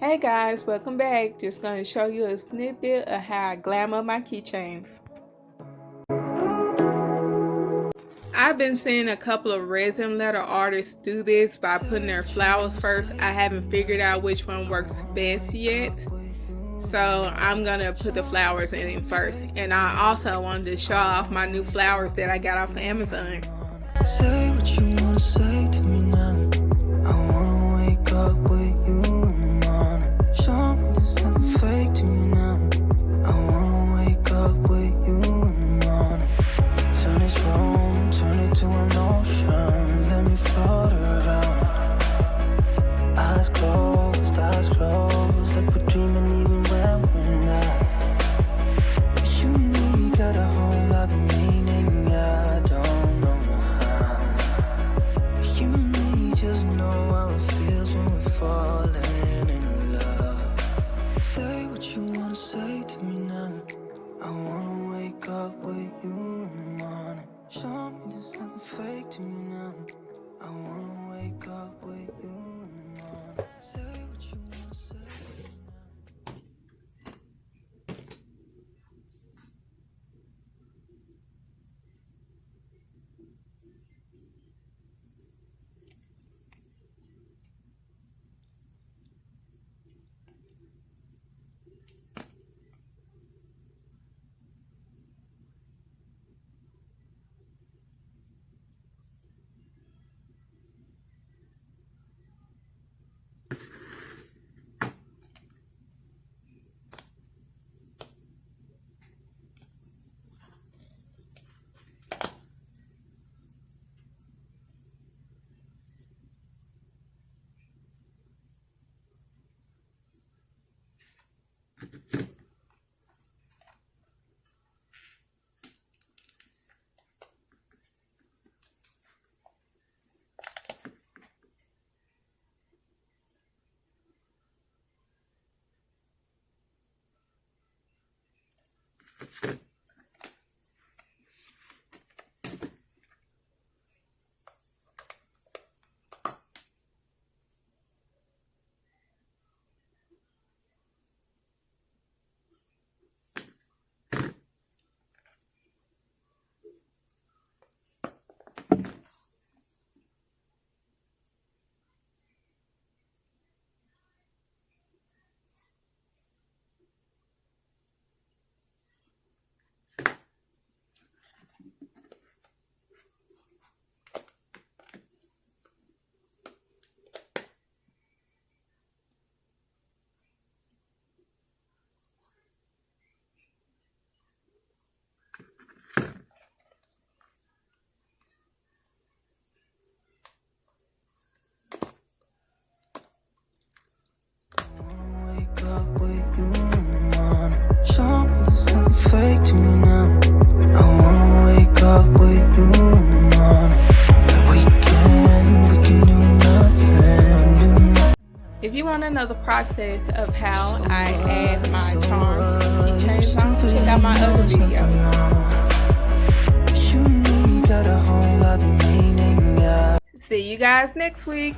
Hey guys, welcome back. Just going to show you a snippet of how I glam up my keychains. I've been seeing a couple of resin letter artists do this by putting their flowers first. I haven't figured out which one works best yet. So I'm going to put the flowers in first. And I also wanted to show off my new flowers that I got off of Amazon. Say what you want to say to me now. I want to wake up with you in the morning. Show me there's nothing fake to you now. I want to wake up with you in the morning. Turn this room, turn it to an ocean. Let me float around. Eyes closed, like we're dreaming even when we're not. But you and me got a whole other meaning, I don't know how. You and me just know how it feels when we're falling in love. Say what you wanna say to me now. I wanna wake up with you in the morning. Show me there's nothing fake to me now. I wanna wake up with you in the morning. Say what you wanna say to me now. If you want another process of how I add my charms and keychains on, check out my other video. See you guys next week.